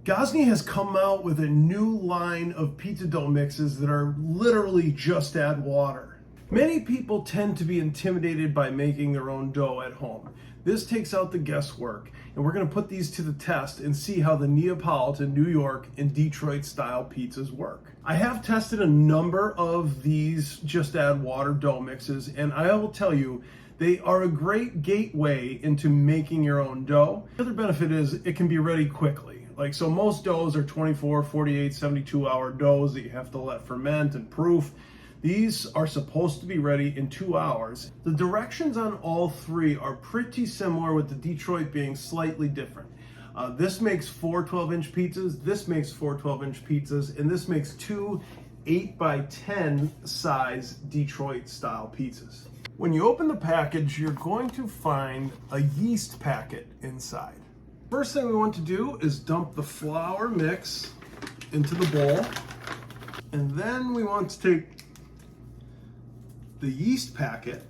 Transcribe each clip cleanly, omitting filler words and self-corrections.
Gozney has come out with a new line of pizza dough mixes that are literally just add water. Many people tend to be intimidated by making their own dough at home. This takes out the guesswork, and we're going to put these to the test and see how the Neapolitan, New York, and Detroit style pizzas work. I have tested a number of these just add water dough mixes, and I will tell you, they are a great gateway into making your own dough. The other benefit is it can be ready quickly. So most doughs are 24, 48, 72 hour doughs that you have to let ferment and proof. These are supposed to be ready in 2 hours. The directions on all three are pretty similar, with the Detroit being slightly different. This makes 4 12-inch pizzas, this makes 4 12-inch pizzas, and this makes 2 8x10 size Detroit style pizzas. When you open the package, you're going to find a yeast packet inside. First thing we want to do is dump the flour mix into the bowl, and then we want to take the yeast packet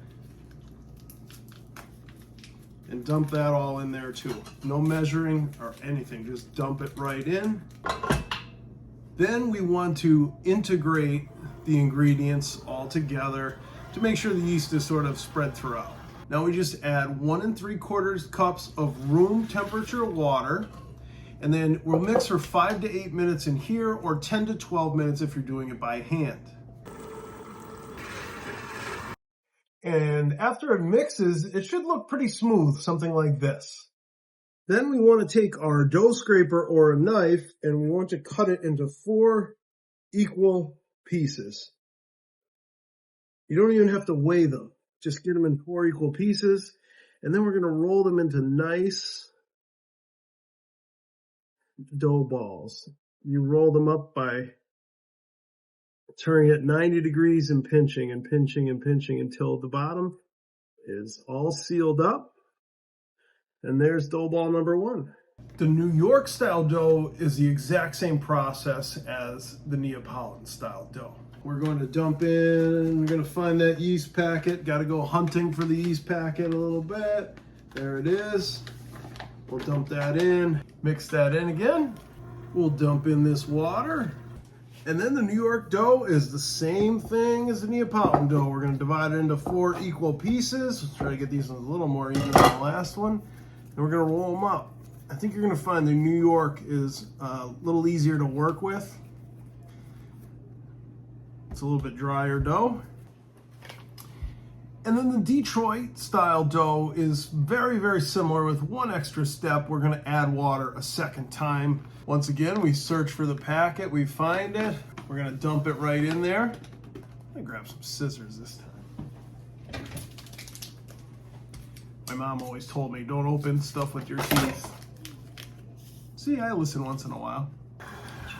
and dump that all in there too. No measuring or anything, just dump it right in. Then we want to integrate the ingredients all together to make sure the yeast is sort of spread throughout. Now we just add 1 3/4 cups of room temperature water, and then we'll mix for 5 to 8 minutes in here, or 10 to 12 minutes if you're doing it by hand. And after it mixes, it should look pretty smooth, something like this. Then we want to take our dough scraper or a knife, and we want to cut it into 4 equal pieces. You don't even have to weigh them. Just get them in 4 equal pieces, and then we're going to roll them into nice dough balls. You roll them up by turning it 90 degrees and pinching and pinching and pinching until the bottom is all sealed up. And there's dough ball number 1. The New York style dough is the exact same process as the Neapolitan style dough. We're going to dump in, we're going to find that yeast packet. Got to go hunting for the yeast packet a little bit. There it is. We'll dump that in, mix that in again. We'll dump in this water. And then the New York dough is the same thing as the Neapolitan dough. We're going to divide it into 4 equal pieces. Let's try to get these ones a little more even than the last one. And we're going to roll them up. I think you're going to find the New York is a little easier to work with. It's a little bit drier dough. And then the Detroit style dough is very, very similar with one extra step. We're going to add water a second time. Once again, we search for the packet, we find it. We're going to dump it right in there. I'm going to grab some scissors this time. My mom always told me, don't open stuff with your teeth. See, I listen once in a while.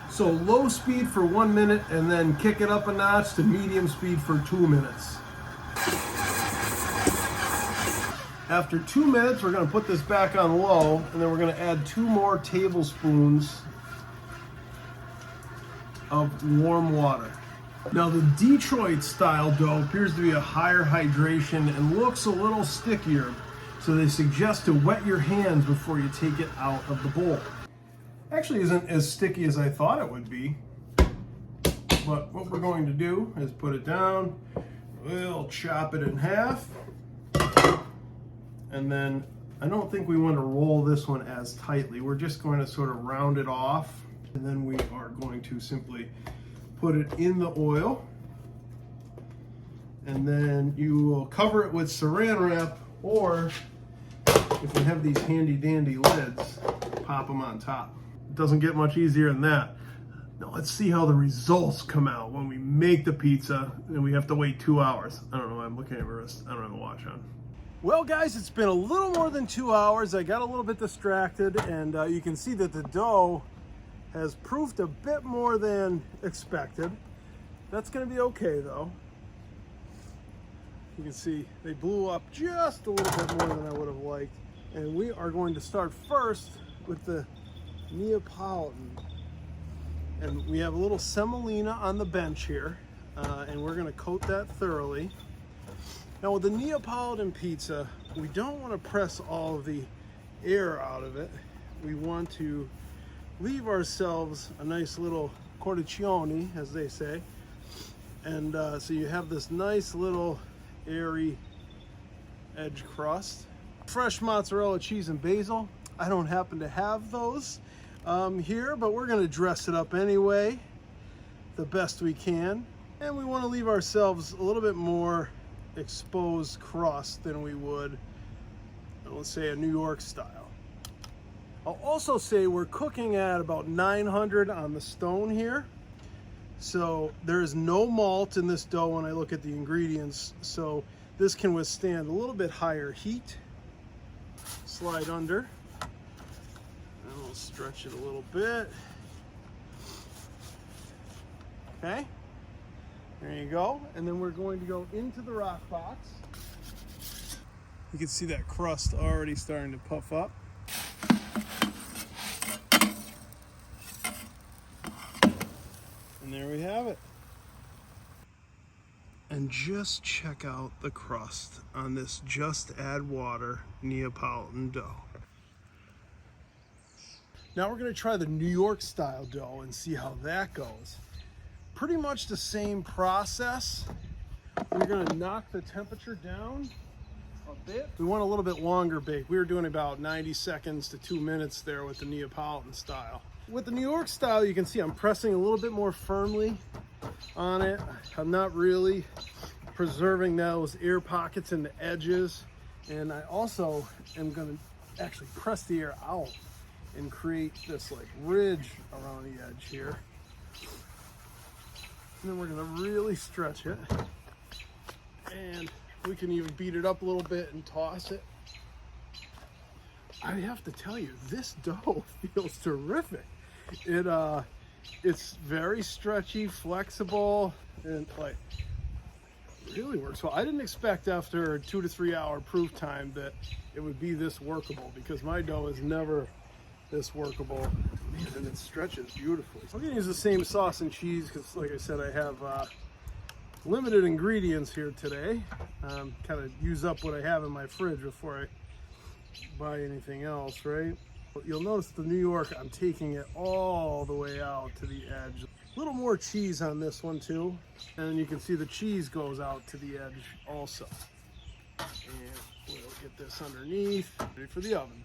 So low speed for 1 minute, and then kick it up a notch to medium speed for 2 minutes. After 2 minutes, we're going to put this back on low, and then we're going to add 2 more tablespoons of warm water. Now the Detroit style dough appears to be a higher hydration and looks a little stickier, so they suggest to wet your hands before you take it out of the bowl. Actually isn't as sticky as I thought it would be, but what we're going to do is put it down. We'll chop it in half, and then I don't think we want to roll this one as tightly. We're just going to sort of round it off, and then we are going to simply put it in the oil, and then you will cover it with saran wrap, or if you have these handy dandy lids, pop them on top. It doesn't get much easier than that. Now let's see how the results come out when we make the pizza and we have to wait 2 hours. I don't know, I'm looking at my wrist. I don't have a watch on. Well guys, it's been a little more than 2 hours. I got a little bit distracted, and you can see that the dough has proved a bit more than expected. That's gonna be okay though. You can see they blew up just a little bit more than I would have liked. And we are going to start first with the Neapolitan. And we have a little semolina on the bench here, and we're gonna coat that thoroughly. Now with the Neapolitan pizza, we don't want to press all of the air out of it. We want to leave ourselves a nice little cornicione, as they say. And so you have this nice little airy edge crust. Fresh mozzarella cheese and basil. I don't happen to have those here, but we're gonna dress it up anyway, the best we can. And we wanna leave ourselves a little bit more exposed crust than we would, let's say, a New York style. I'll also say we're cooking at about 900 on the stone here. So there is no malt in this dough when I look at the ingredients. So this can withstand a little bit higher heat. Slide under. And we'll stretch it a little bit. Okay. There you go. And then we're going to go into the rock box. You can see that crust already starting to puff up. And there we have it. And just check out the crust on this just add water Neapolitan dough. Now we're going to try the New York style dough and see how that goes. Pretty much the same process. We're going to knock the temperature down a bit. We want a little bit longer bake. We were doing about 90 seconds to 2 minutes there with the Neapolitan style. With the New York style, you can see I'm pressing a little bit more firmly on it. I'm not really preserving those air pockets in the edges. And I also am going to actually press the air out and create this like ridge around the edge here. And then we're going to really stretch it. And we can even beat it up a little bit and toss it. I have to tell you, this dough feels terrific. It's very stretchy, flexible, and like really works well. I didn't expect after a 2 to 3 hour proof time that it would be this workable, because my dough is never this workable. And it stretches beautifully. I'm gonna use the same sauce and cheese because, like I said, I have limited ingredients here today. Kind of use up what I have in my fridge before I buy anything else, right? You'll notice the New York, I'm taking it all the way out to the edge. A little more cheese on this one too. And you can see the cheese goes out to the edge also. And we'll get this underneath, ready for the oven.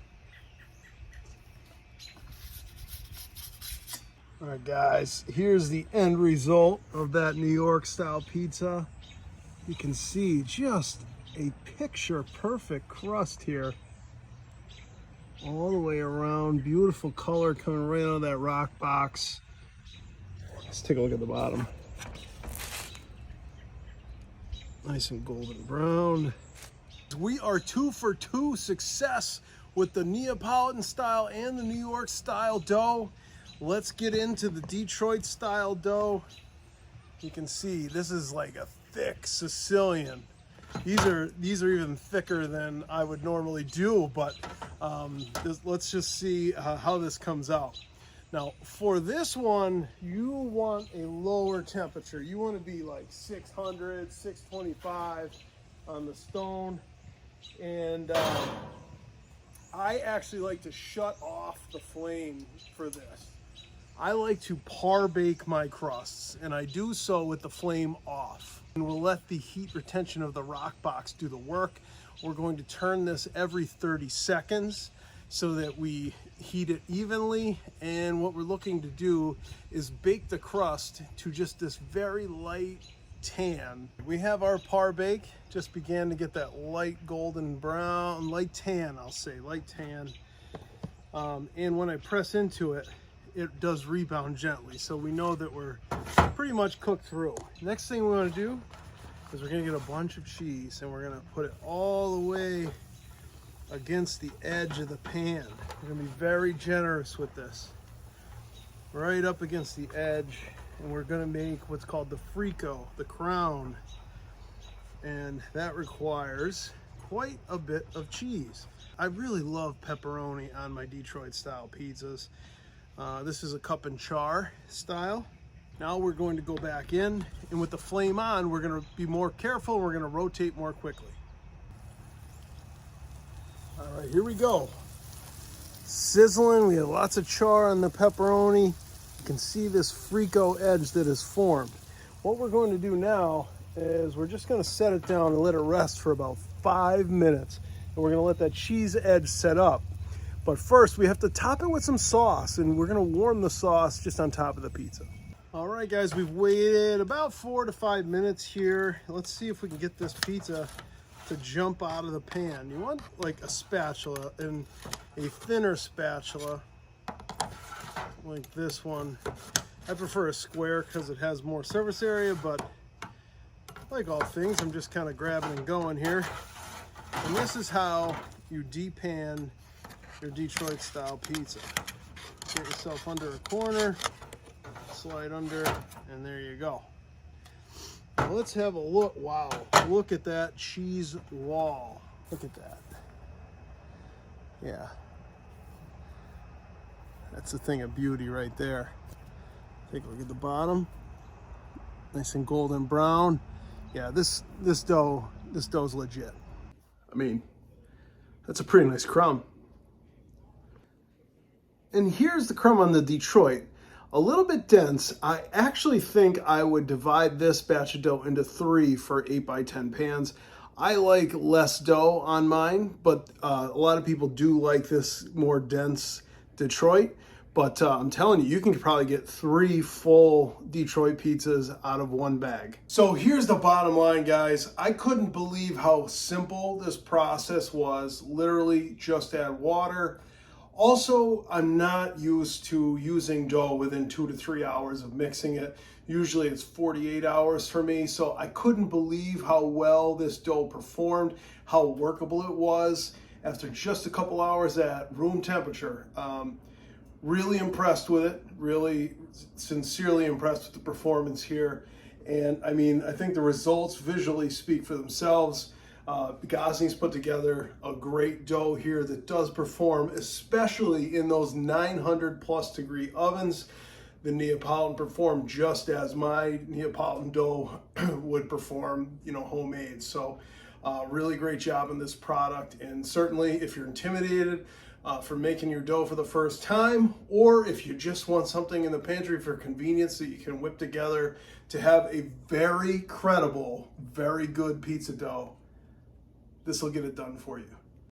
All right, guys, here's the end result of that New York style pizza. You can see just a picture perfect crust here. All the way around, beautiful color coming right out of that rock box. Let's take a look at the bottom. Nice and golden brown. We are 2 for 2 success with the Neapolitan style and the New York style dough. Let's get into the Detroit style dough. You can see this is like a thick Sicilian. These are even thicker than I would normally do, but let's just see how this comes out. Now, for this one, you want a lower temperature. You want to be like 600, 625 on the stone. And I actually like to shut off the flame for this. I like to par bake my crusts, and I do so with the flame off. And we'll let the heat retention of the rock box do the work. We're going to turn this every 30 seconds so that we heat it evenly. And what we're looking to do is bake the crust to just this very light tan. We have our par bake, just began to get that light golden brown, light tan, I'll say, light tan. And when I press into it, it does rebound gently. So we know that we're pretty much cooked through. Next thing we want to do is we're going to get a bunch of cheese and we're going to put it all the way against the edge of the pan. We're going to be very generous with this. Right up against the edge, and we're going to make what's called the frico, the crown. And that requires quite a bit of cheese. I really love pepperoni on my Detroit style pizzas. This is a cup and char style. Now we're going to go back in, and with the flame on, we're going to be more careful. We're going to rotate more quickly. All right, here we go. sizzling. We have lots of char on the pepperoni. You can see this frico edge that is formed. What we're going to do now is we're just going to set it down and let it rest for about 5 minutes. And we're going to let that cheese edge set up. But first, we have to top it with some sauce, and we're going to warm the sauce just on top of the pizza. All right, guys, we've waited about 4 to 5 minutes here. Let's see if we can get this pizza to jump out of the pan. You want like a spatula, and a thinner spatula like this one. I prefer a square because it has more surface area, but like all things, I'm just kind of grabbing and going here. And this is how you depan your Detroit style pizza. Get yourself under a corner, slide under, and there you go. Now let's have a look. Wow, look at that cheese wall. Look at that. Yeah. That's a thing of beauty right there. Take a look at the bottom. Nice and golden brown. Yeah, this dough's legit. I mean, that's a pretty nice crumb. And here's the crumb on the Detroit. A little bit dense. I actually think I would divide this batch of dough into 3 for 8x10 pans. I like less dough on mine, but a lot of people do like this more dense Detroit. But I'm telling you, you can probably get 3 full Detroit pizzas out of 1 bag. So here's the bottom line, guys. I couldn't believe how simple this process was. Literally just add water. Also, I'm not used to using dough within 2 to 3 hours of mixing it. Usually it's 48 hours for me. So I couldn't believe how well this dough performed, how workable it was after just a couple hours at room temperature. Really impressed with it, really sincerely impressed with the performance here. And I mean, I think the results visually speak for themselves. Gozney's put together a great dough here that does perform, especially in those 900+ degree ovens. The Neapolitan performed just as my Neapolitan dough would perform, you know, homemade. So really great job on this product. And certainly if you're intimidated for making your dough for the first time, or if you just want something in the pantry for convenience that you can whip together to have a very credible, very good pizza dough, this will get it done for you.